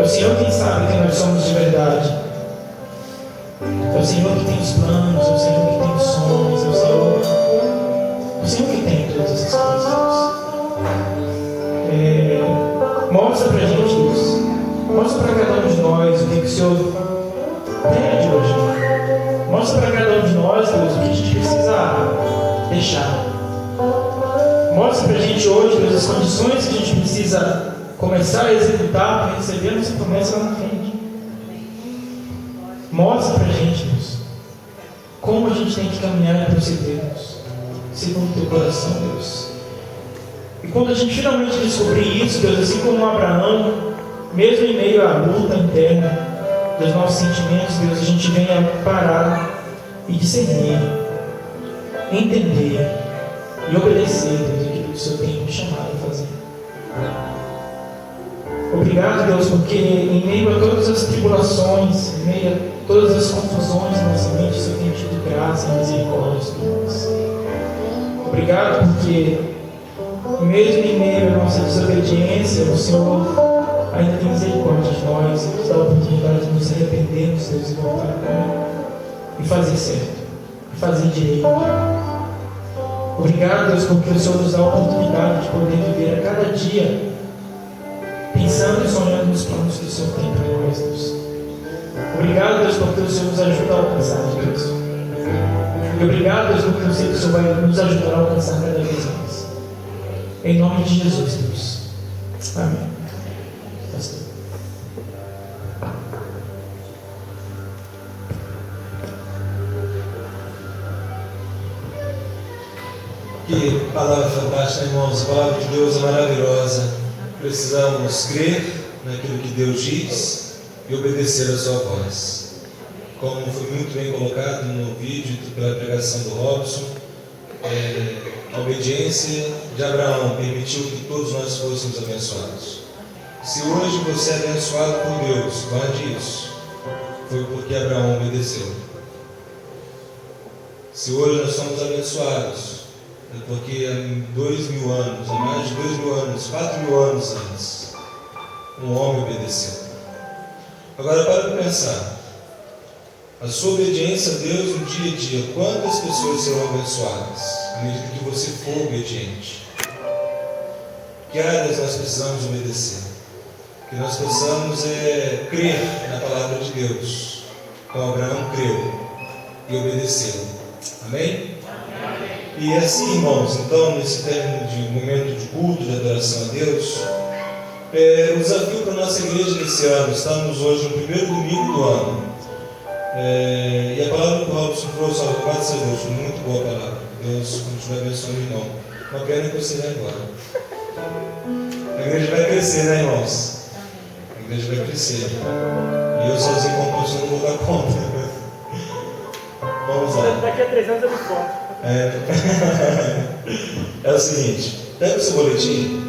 É o Senhor quem sabe quem nós somos de verdade. É o Senhor que tem os planos, é o Senhor que tem os sonhos, é o Senhor que tem todas essas coisas. Mostra pra gente, Deus. Mostra para cada um de nós o que o Senhor pede hoje. Mostra para cada um de nós, Deus, o que a gente precisa deixar. Mostra para a gente hoje, Deus, as condições que a gente precisa começar a executar para receber a nossa promessa lá na frente. Mostra para a gente, Deus, como a gente tem que caminhar e proceder, Deus, segundo o teu coração, Deus. E quando a gente finalmente descobrir isso, Deus, assim como Abraão, mesmo em meio à luta interna dos nossos sentimentos, Deus, a gente venha parar e discernir, entender e obedecer, Deus, aquilo que o Senhor tem me chamado a fazer. Obrigado, Deus, porque em meio a todas as tribulações, em meio a todas as confusões na nossa mente, o Senhor tem tido graça e misericórdia sobre nós. Obrigado porque, mesmo em meio à nossa desobediência, o Senhor ainda tem misericórdia de nós, nos dá a oportunidade de nos arrependermos, Deus, e voltar e fazer certo, e fazer direito. Obrigado, Deus, porque o Senhor nos dá a oportunidade de poder viver a cada dia pensando e sonhando nos planos que o Senhor tem para nós, Deus. Obrigado, Deus, porque o Senhor nos ajuda a alcançar, Deus. E obrigado, Deus, porque eu sei que o Senhor vai nos ajudar a alcançar cada vez mais. Em nome de Jesus, Deus. Amém. Que palavra fantástica, irmãos. A palavra de Deus é maravilhosa. Precisamos crer naquilo que Deus diz e obedecer a sua voz. Como foi muito bem colocado no vídeo pela pregação do Robson, a obediência de Abraão permitiu que todos nós fôssemos abençoados. Se hoje você é abençoado por Deus, guarde isso. Foi porque Abraão obedeceu. Se hoje nós somos abençoados, é porque há 2.000 anos, há mais de 2.000 anos, 4.000 anos antes, um homem obedeceu. Agora para pensar, a sua obediência a Deus no dia a dia, quantas pessoas serão abençoadas, à medida que você for obediente? Que áreas nós precisamos obedecer? Que nós possamos crer na palavra de Deus, como Abraão creu e obedeceu. Amém? E assim, irmãos, então, nesse término de momento de culto, de adoração a Deus, o desafio para a nossa igreja nesse ano, estamos hoje no primeiro domingo do ano, e a palavra que o Robson trouxe, louvado seja Deus, foi muito boa a palavra. Deus continue abençoando o irmão. Uma pena que você vai embora. A igreja vai crescer, né, irmãos? A igreja vai crescer. E eu sozinho como pastor não vou dar conta. Vamos lá. Daqui a 3 anos eu me conto. É o seguinte, pega o seu boletim.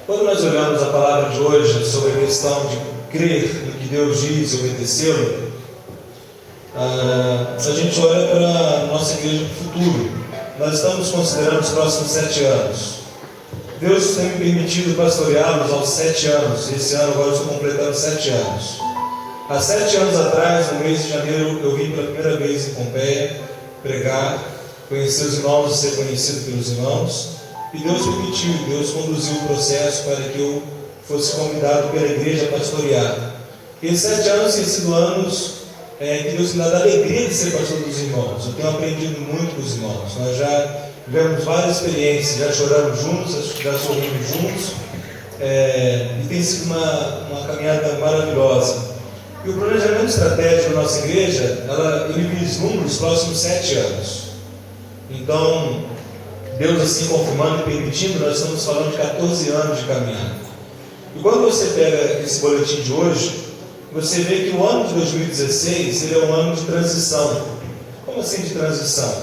Quando nós olhamos a palavra de hoje sobre a questão de crer no que Deus diz e obedecê-lo, a gente olha para a nossa igreja do futuro. Nós estamos considerando os próximos 7 anos. Deus tem me permitido pastoreá-los aos 7 anos. Esse ano agora eu estou completando 7 anos. Há 7 anos atrás, no mês de janeiro, eu vim pela primeira vez em Pompeia pregar, conhecer os irmãos e ser conhecido pelos irmãos, e Deus permitiu, Deus conduziu o processo para que eu fosse convidado pela igreja a pastorear. E esses 7 anos têm sido anos que Deus me dá a alegria de ser pastor dos irmãos. Eu tenho aprendido muito com os irmãos. Nós já tivemos várias experiências, já choramos juntos, já sorrimos juntos, e tem sido uma caminhada maravilhosa. E o planejamento estratégico da nossa igreja, ele vislumbra os próximos 7 anos. Então, Deus assim confirmando e permitindo, nós estamos falando de 14 anos de caminhada. E quando você pega esse boletim de hoje, você vê que o ano de 2016 ele é um ano de transição. Como assim de transição?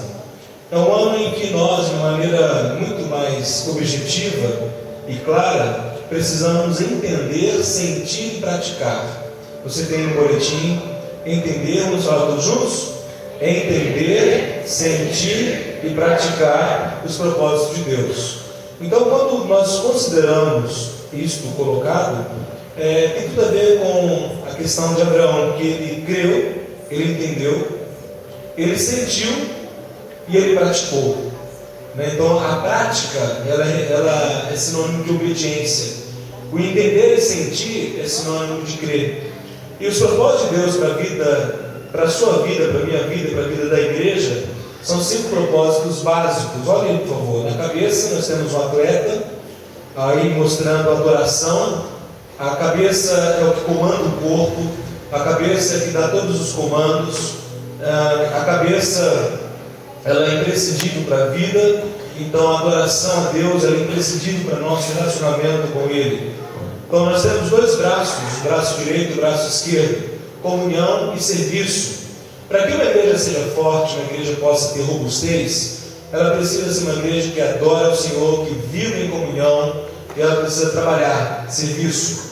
É um ano em que nós, de maneira muito mais objetiva e clara, precisamos entender, sentir e praticar. Você tem no boletim, entender, vamos falar todos juntos? Entender, sentir e praticar os propósitos de Deus. Então, quando nós consideramos isto colocado, tem tudo a ver com a questão de Abraão, que ele creu, ele entendeu, ele sentiu e ele praticou. Então a prática ela é sinônimo de obediência. O entender e sentir é sinônimo de crer. E os propósitos de Deus para a vida, para a sua vida, para a minha vida, para a vida da igreja, são 5 propósitos básicos. Olhem, por favor, na cabeça nós temos um atleta, aí mostrando a adoração. A cabeça é o que comanda o corpo, a cabeça é que dá todos os comandos, a cabeça ela é imprescindível para a vida, então a adoração a Deus ela é imprescindível para o nosso relacionamento com Ele. Então nós temos 2 braços, o braço direito e o braço esquerdo, comunhão e serviço. Para que uma igreja seja forte, uma igreja possa ter robustez, ela precisa ser uma igreja que adora o Senhor, que vive em comunhão, e ela precisa trabalhar, serviço.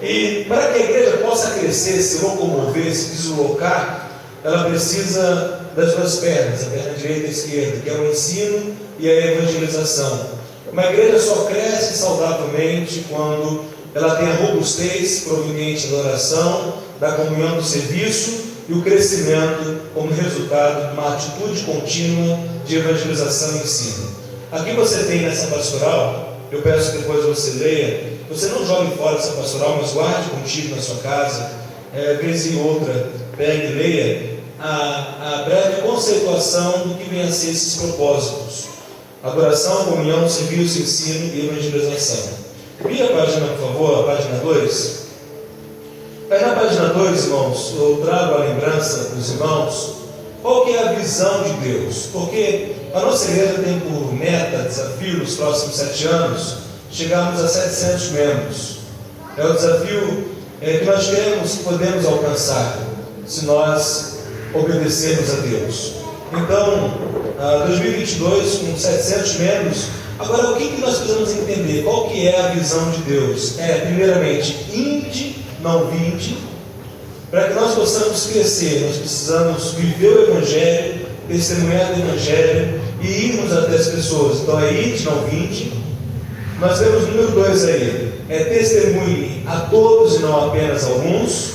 E para que a igreja possa crescer, se locomover, se deslocar, ela precisa das 2 pernas, a perna direita e a esquerda, que é o ensino e a evangelização. Uma igreja só cresce saudavelmente quando ela tem a robustez proveniente da oração, da comunhão do serviço e o crescimento como resultado de uma atitude contínua de evangelização e ensino. Aqui você tem nessa pastoral, eu peço que depois você leia, você não jogue fora essa pastoral, mas guarde contigo na sua casa, vez e outra, pegue e leia a breve conceituação do que vem a ser esses propósitos: adoração, comunhão, serviço, ensino e evangelização. Vira a página, por favor, a página 2. Aí na página 2, irmãos, eu trago a lembrança para os irmãos qual que é a visão de Deus, porque a nossa igreja tem por meta, desafio nos próximos 7 anos, chegarmos a 700 membros. É o desafio que nós queremos, podemos alcançar, se nós obedecermos a Deus. Então, 2022, com 700 membros, agora o que nós precisamos entender? Qual que é a visão de Deus? Primeiramente, ide, não vinde. Para que nós possamos crescer, nós precisamos viver o Evangelho, testemunhar o Evangelho e irmos até as pessoas. Então é ide, não vinde. Nós temos o número 2 aí, testemunhe a todos e não apenas a alguns.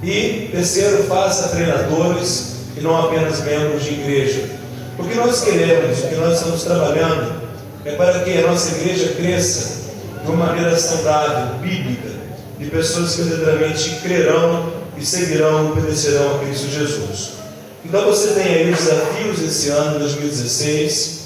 E terceiro, faça treinadores e não apenas membros de igreja. O que nós queremos, o que nós estamos trabalhando é para que a nossa igreja cresça de uma maneira saudável, bíblica, de pessoas que verdadeiramente crerão e seguirão e obedecerão a Cristo Jesus. Então você tem aí os desafios desse ano, 2016.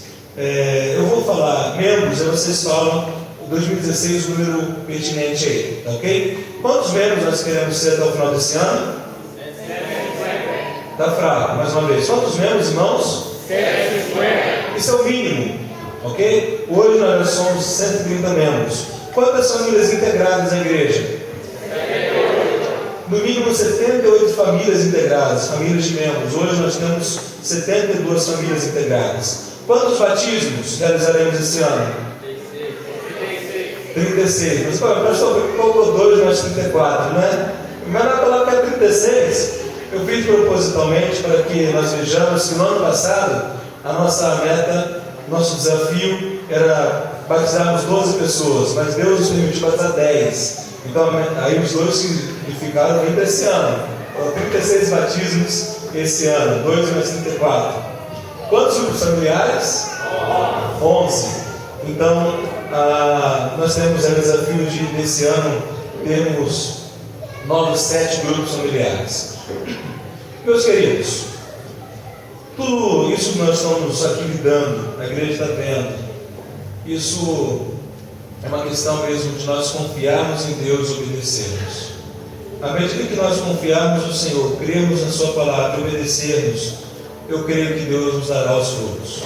Eu vou falar membros, aí vocês falam 2016, o número pertinente aí, tá ok? Quantos membros nós queremos ser até o final desse ano? Está fraco, mais uma vez. Quantos membros, irmãos? 150. Isso é o mínimo, ok? Hoje nós somos 130 membros. Quantas famílias integradas na igreja? No mínimo 78 famílias integradas, famílias de membros. Hoje nós temos 72 famílias integradas. Quantos batismos realizaremos esse ano? 36. Mas pastor, colocou 2 mais 34, né? Mas na palavra 36, eu fiz propositalmente para que nós vejamos que no ano passado a nossa meta, nosso desafio era batizarmos 12 pessoas, mas Deus nos permitiu batizar 10. Então aí os 2 que ficaram vindo esse ano. 36 batismos esse ano, 2 mais 34. Quantos grupos familiares? 11. Então nós temos o desafio de nesse ano termos novos 7 grupos familiares. Meus queridos, tudo isso que nós estamos aqui lidando, a igreja está vendo, isso é uma questão mesmo de nós confiarmos em Deus e obedecermos. À medida que nós confiarmos no Senhor, cremos na Sua palavra e obedecermos, eu creio que Deus nos dará os frutos.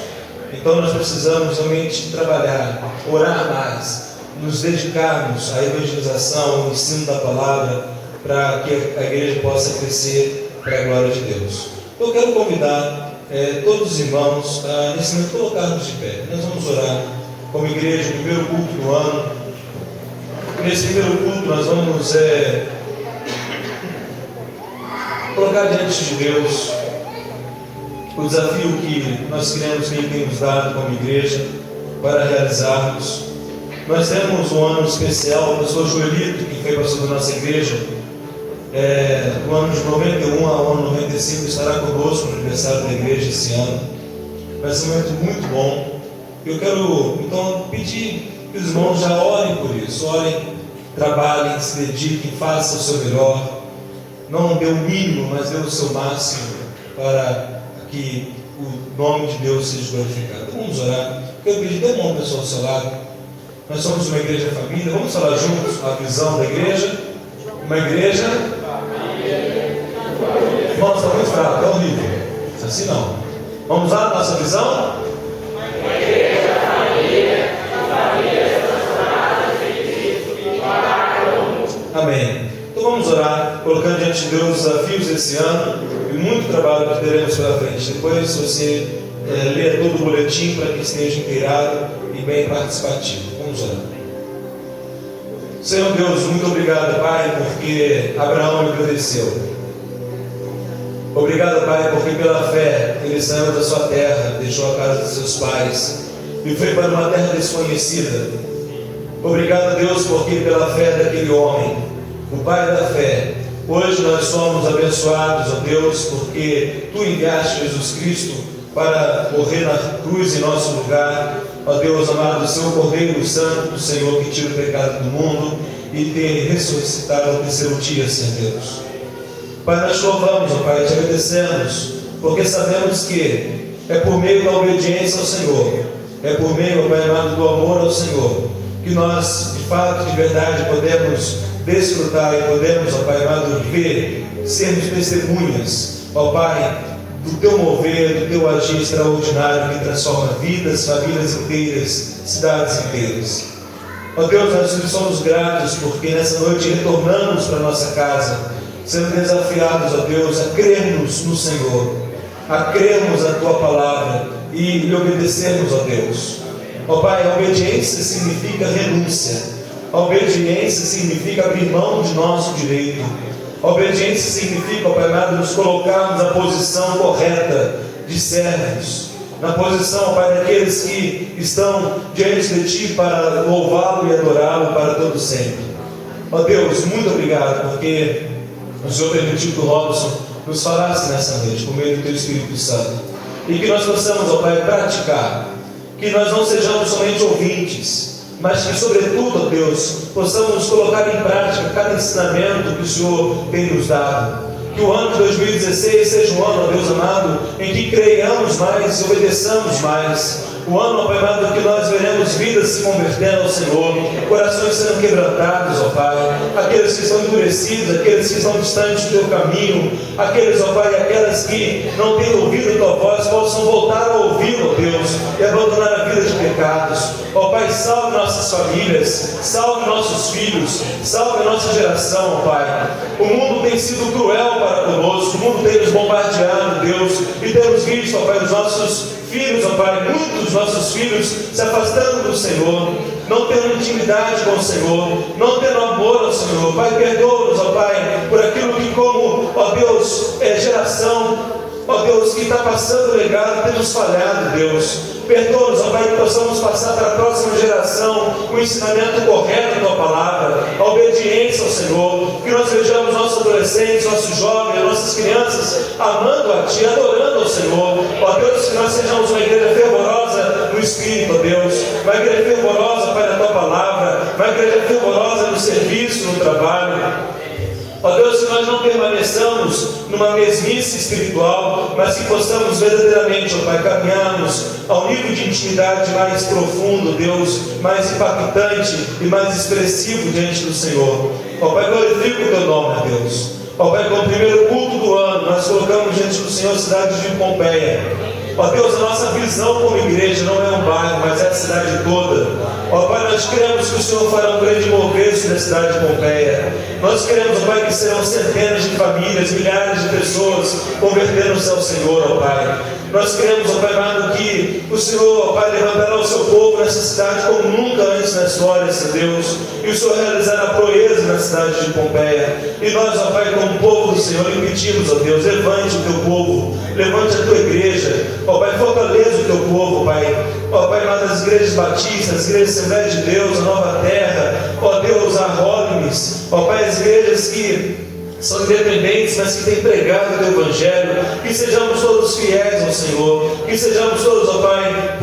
Então nós precisamos realmente trabalhar, orar mais, nos dedicarmos à evangelização, ao ensino da palavra, para que a igreja possa crescer para a glória de Deus. Eu quero convidar todos os irmãos a nesse momento colocarmos de pé. Nós vamos orar como igreja, no primeiro culto do ano. Nesse primeiro culto nós vamos colocar diante de Deus o desafio que nós queremos que Ele tem nos dado como igreja para realizarmos. Nós temos um ano especial, o pastor Joelito, que foi pastor da nossa igreja, do ano de 91 ao ano 95, estará conosco no aniversário da igreja esse ano. Vai ser um momento muito bom. Eu quero, então, pedir que os irmãos já orem por isso. Orem, trabalhem, se dediquem, façam o seu melhor. Não dê o mínimo, mas dê o seu máximo para que o nome de Deus seja glorificado. Vamos orar. Eu quero pedir, dê uma pessoa ao seu lado. Nós somos uma igreja família. Vamos falar juntos a visão da igreja. Uma igreja. Irmãos, está muito fraco, é horrível. Assim não. Vamos lá, nossa visão? Uma igreja família, amém. Então vamos orar, colocando diante de Deus os desafios desse ano e muito trabalho que teremos pela frente. Depois você lê todo o boletim para que esteja inteirado e bem participativo. Vamos orar. Senhor Deus, muito obrigado, Pai, porque Abraão me obedeceu. Obrigado, Pai, porque pela fé ele saiu da sua terra, deixou a casa de seus pais e foi para uma terra desconhecida. Obrigado, Deus, porque pela fé daquele homem, o Pai da fé, hoje nós somos abençoados, ó Deus, porque Tu enviaste Jesus Cristo para morrer na cruz em nosso lugar, ó Deus amado, o Seu Cordeiro Santo, o Senhor que tira o pecado do mundo e ter ressuscitado ao terceiro dia, Senhor Deus. Pai, nós te louvamos, ó Pai, te agradecemos, porque sabemos que é por meio da obediência ao Senhor, é por meio, ó Pai amado, do amor ao Senhor, que nós, de fato, de verdade, podemos desfrutar e podemos, ó Pai amado, ver, sermos testemunhas, ó Pai, do Teu mover, do Teu agir extraordinário que transforma vidas, famílias inteiras, cidades inteiras. Ó Deus, nós te somos gratos porque nessa noite retornamos para a nossa casa, sendo desafiados, ó Deus, a crermos no Senhor, a crermos a Tua palavra e lhe obedecermos, ó Deus. Ó Pai, a obediência significa renúncia. A obediência significa abrir mão de nosso direito. A obediência significa, ó Pai amado, nos colocarmos na posição correta de servos, na posição, ó Pai, daqueles que estão diante de Ti para louvá-lo e adorá-lo para todo sempre. Ó Deus, muito obrigado, porque o Senhor permitiu que o Robson nos falasse nessa noite, por meio do Teu Espírito Santo, e que nós possamos, ó Pai, praticar, que nós não sejamos somente ouvintes, mas que, sobretudo, ó Deus, possamos colocar em prática cada ensinamento que o Senhor tem nos dado. Que o ano de 2016 seja um ano, ó Deus amado, em que creiamos mais e obedeçamos mais. O ano, ó Pai amado, que nós veremos vidas se convertendo ao Senhor, corações sendo quebrantados, ó Pai, aqueles que estão endurecidos, aqueles que estão distantes do Teu caminho, aqueles, ó Pai, aquelas que não têm ouvido a Tua voz, possam voltar a ouvir, ó Deus, e abandonar a vida de pecados. Ó Pai, salve nossas famílias, salve nossos filhos, salve a nossa geração, ó Pai. O mundo tem sido cruel para conosco, o mundo tem nos bombardeado, Deus, e temos visto, ó Pai, os nossos filhos, ó Pai, muitos dos nossos filhos se afastando do Senhor, não tendo intimidade com o Senhor, não tendo amor ao Senhor. Pai, perdoa-nos, ó Pai, por aquilo que, como, ó Deus, geração, ó Deus, que está passando o legado, temos falhado, Deus. Perdoa-nos, ó Pai, que possamos passar para a próxima geração o ensinamento correto da Tua palavra, a obediência ao Senhor, que nós vejamos nossos adolescentes, nossos jovens, nossas crianças amando a Ti, adorando ao Senhor. Ó Deus, que nós sejamos uma igreja fervorosa no Espírito, ó Deus, uma igreja fervorosa, Pai, na Tua palavra, uma igreja fervorosa no serviço, no trabalho. Ó Deus, que nós não permaneçamos numa mesmice espiritual, mas que possamos verdadeiramente, ó Pai, caminharmos ao nível de intimidade mais profundo, Deus, mais impactante e mais expressivo diante do Senhor. Ó Pai, glorifica o Teu nome, ó Deus. Ó Pai, com o primeiro culto do ano, nós colocamos diante do Senhor a cidade de Pompeia. Ó Deus, a nossa visão como igreja não é um bairro, mas é a cidade toda. Ó Pai, nós queremos que o Senhor fará um grande mover sobre a cidade de Pompeia. Nós queremos, ó Pai, que serão centenas de famílias, milhares de pessoas convertendo-se ao Senhor, ó Pai. Nós queremos, ó Pai amado, que o Senhor, ó Pai, levantará o Seu povo nessa cidade como nunca antes na história, Senhor Deus. E o Senhor realizará proeza na cidade de Pompeia. E nós, ó Pai, como povo do Senhor, lhe pedimos, ó Deus, levante o Teu povo, levante a Tua igreja, ó Pai, fortaleça o Teu povo, Pai. Ó Pai, amado, as igrejas batistas, as igrejas Assembleia de Deus, a Nova Terra, ó Deus, a Holmes, ó Pai, as igrejas que são independentes, mas que têm pregado o Teu Evangelho, que sejamos todos fiéis ao Senhor, que sejamos todos, ó Pai,